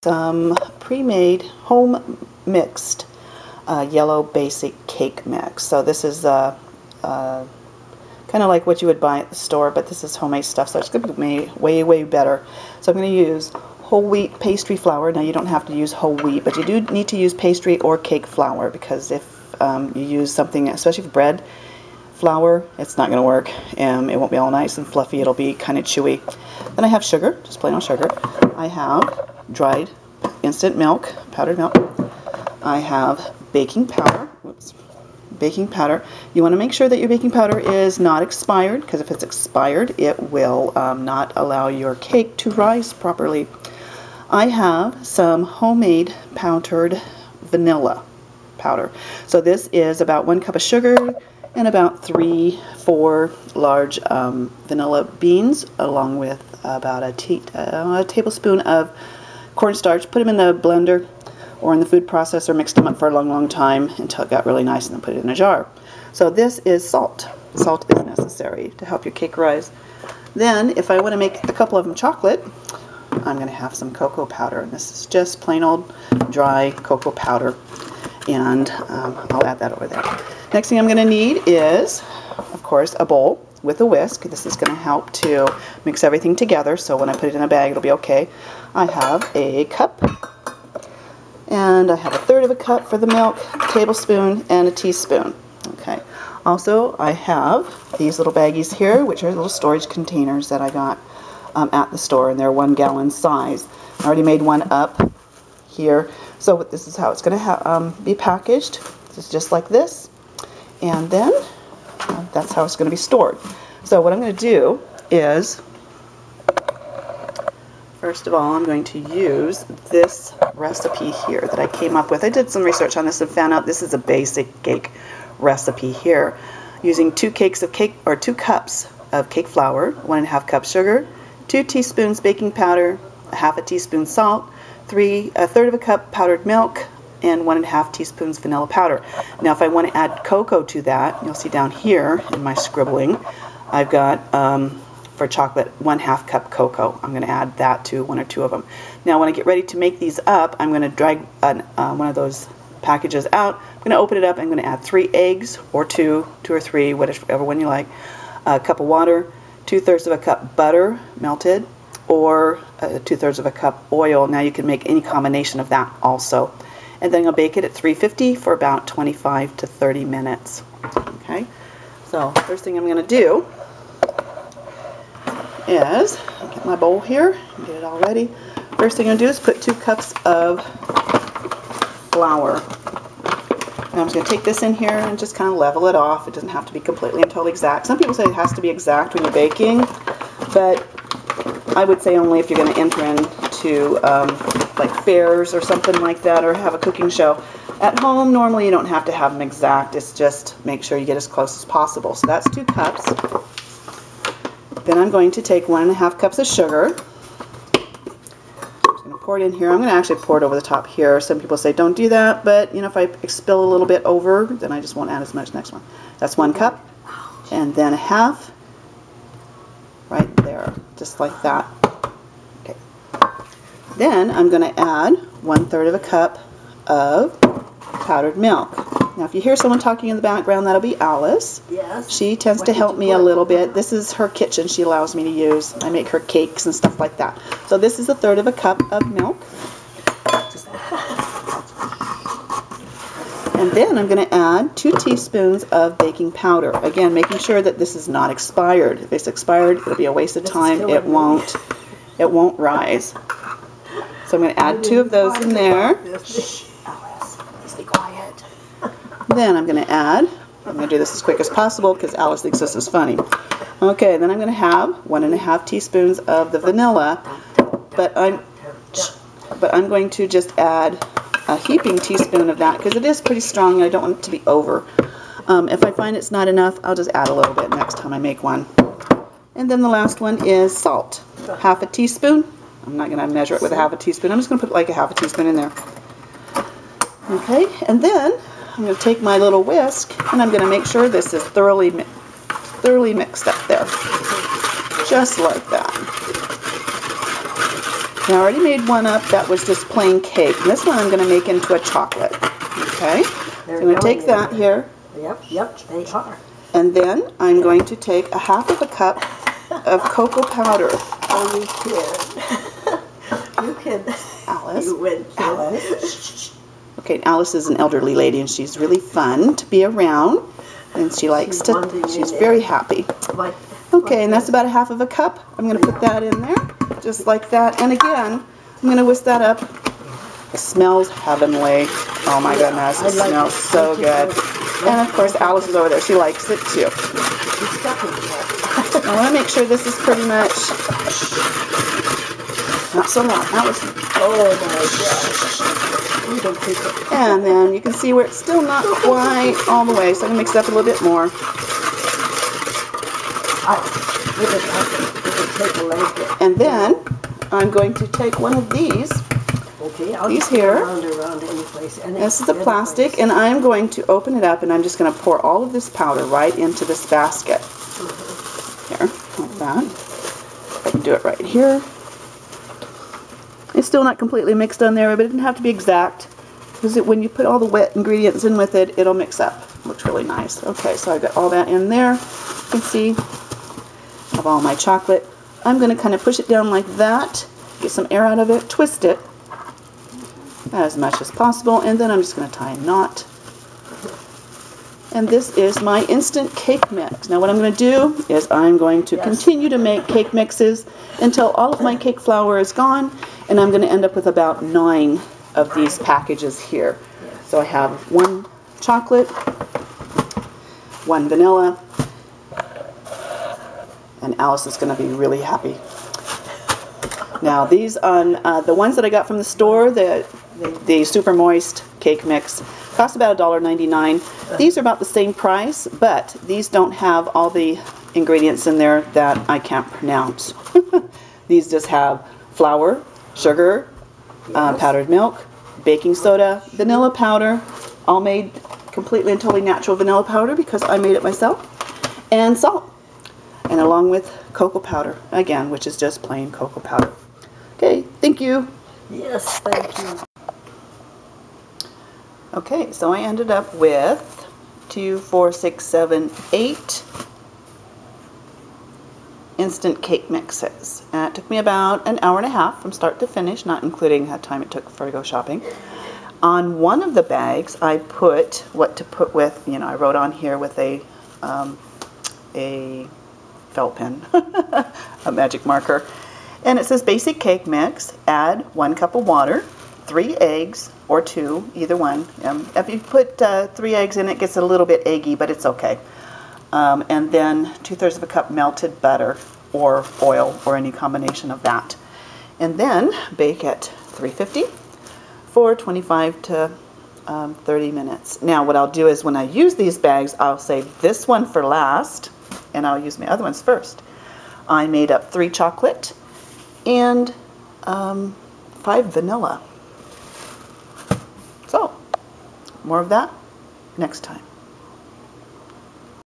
some pre-made home mixed yellow basic cake mix. So this is kind of like what you would buy at the store, but this is homemade stuff, so it's going to be way better. So I'm going to use whole wheat pastry flour. Now you don't have to use whole wheat, but you do need to use pastry or cake flour, because if you use something, especially for bread flour, it's not going to work. It won't be all nice and fluffy. It'll be kind of chewy. Then I have sugar, just plain old sugar. I have dried instant milk, powdered milk. I have baking powder. Whoops. Baking powder. You want to make sure that your baking powder is not expired, because if it's expired, it will not allow your cake to rise properly. I have some homemade powdered vanilla powder. So this is about 1 cup of sugar and about 3-4 large vanilla beans, along with about a tablespoon of cornstarch. Put them in the blender or in the food processor, mixed them up for a long time until it got really nice, and then put it in a jar. So this is salt. Salt is necessary to help your cake rise. Then, if I want to make a couple of them chocolate, I'm going to have some cocoa powder, and this is just plain old dry cocoa powder, and I'll add that over there. Next thing I'm going to need is, of course, a bowl with a whisk. This is going to help to mix everything together, so when I put it in a bag, it'll be okay. I have a cup, and I have 1/3 of a cup for the milk, a tablespoon, and a teaspoon. Okay. Also, I have these little baggies here, which are little storage containers that I got at the store, and they're 1 gallon size. I already made one up here. So this is how it's going to be packaged. It's just like this, and then that's how it's going to be stored. So what I'm going to do is, first of all, I'm going to use this recipe here that I came up with. I did some research on this and found out this is a basic cake recipe here, using 2 cups of cake flour, 1½ cup sugar, 2 teaspoons baking powder, 1/2 teaspoon salt, 1/3 of a cup powdered milk, and 1½ teaspoons vanilla powder. Now, if I want to add cocoa to that, you'll see down here in my scribbling, I've got for chocolate 1/2 cup cocoa. I'm going to add that to 1 or 2 of them. Now, when I get ready to make these up, I'm going to drag one of those packages out. I'm going to open it up. I'm going to add 3 eggs, or 2 or 3, whatever one you like. A cup of water, 2/3 of a cup butter melted, or 2/3 of a cup oil. Now you can make any combination of that also. And then I'll bake it at 350 for about 25 to 30 minutes. Okay. So first thing I'm going to do is get my bowl here and get it all ready. First thing I'm going to do is put 2 cups of flour. Now I'm just going to take this in here and just kind of level it off. It doesn't have to be completely and totally exact. Some people say it has to be exact when you're baking, but I would say only if you're going to enter into like fairs or something like that, or have a cooking show. At home, normally you don't have to have them exact. It's just make sure you get as close as possible. So that's 2 cups. Then I'm going to take 1½ cups of sugar. I'm just going to pour it in here. I'm going to actually pour it over the top here. Some people say don't do that, but you know, if I spill a little bit over, then I just won't add as much next one. That's 1 cup, and then 1/2 right there, just like that. Okay. Then I'm going to add 1/3 of a cup of powdered milk. Now, if you hear someone talking in the background, that'll be Alice. Yes. She tends to help me a little bit. This is her kitchen she allows me to use. I make her cakes and stuff like that. So this is 1/3 of a cup of milk. And then I'm going to add 2 teaspoons of baking powder. Again, making sure that this is not expired. If it's expired, it'll be a waste of time. It won't rise. So I'm going to add 2 of those in there. Then I'm going to add, I'm going to do this as quick as possible because Alice thinks this is funny. Okay, then I'm going to have 1½ teaspoons of the vanilla, but I'm going to just add a heaping teaspoon of that because it is pretty strong and I don't want it to be over. If I find it's not enough, I'll just add a little bit next time I make one. And then the last one is salt, 1/2 teaspoon. I'm not going to measure it with a 1/2 teaspoon. I'm just going to put like a 1/2 teaspoon in there. Okay, and then I'm going to take my little whisk and I'm going to make sure this is thoroughly mixed up there. Just like that. Now, I already made one up that was just plain cake. And this one I'm going to make into a chocolate. Okay? So I'm going to take that here. Yep, they are. And then I'm going to take a half of a cup of cocoa powder. Oh, you kid. Alice. You win. Alice. Okay, Alice is an elderly lady, and she's really fun to be around. And she likes she's very happy. Okay, and that's about a half of a cup. I'm going to put that in there, just like that. And again, I'm going to whisk that up. It smells heavenly. Oh my goodness, it smells so good. And of course, Alice is over there. She likes it too. I want to make sure this is pretty much not so loud. Alice. Oh my gosh. And then you can see where it's still not quite all the way, so I'm going to mix it up a little bit more. And then I'm going to take one of these. These here. This is the plastic, and I'm going to open it up, and I'm just going to pour all of this powder right into this basket. Here, like that. I can do it right here. It's still not completely mixed on there, but it doesn't have to be exact, because when you put all the wet ingredients in with it, it'll mix up. Looks really nice. Okay, so I've got all that in there. You can see I have all my chocolate. I'm going to kind of push it down like that, get some air out of it, twist it as much as possible, and then I'm just going to tie a knot. And this is my instant cake mix. Now what I'm going to do is I'm going to continue to make cake mixes until all of my cake flour is gone, and I'm going to end up with about 9 of these packages here. So I have 1 chocolate, 1 vanilla, and Alice is going to be really happy. Now these on the ones that I got from the store, the super moist cake mix, cost about $1.99. These are about the same price, but these don't have all the ingredients in there that I can't pronounce. These just have flour, sugar, powdered milk, baking soda, vanilla powder, all made completely and totally natural vanilla powder because I made it myself, and salt, and along with cocoa powder, again, which is just plain cocoa powder. Okay, thank you. Yes, thank you. Okay, so I ended up with 2, 4, 6, 7, 8 instant cake mixes. And it took me about an hour and a half from start to finish, not including the time it took for to go shopping. On one of the bags, I put what to put with, you know, I wrote on here with a felt pen, a magic marker. And it says basic cake mix, add 1 cup of water, 3 eggs, or 2, either one. If you put 3 eggs in, it gets a little bit eggy, but it's okay. And then 2/3 of a cup melted butter, or oil, or any combination of that. And then bake at 350 for 25 to 30 minutes. Now what I'll do is when I use these bags, I'll save this one for last, and I'll use my other ones first. I made up 3 chocolate and 5 vanilla. So, more of that next time.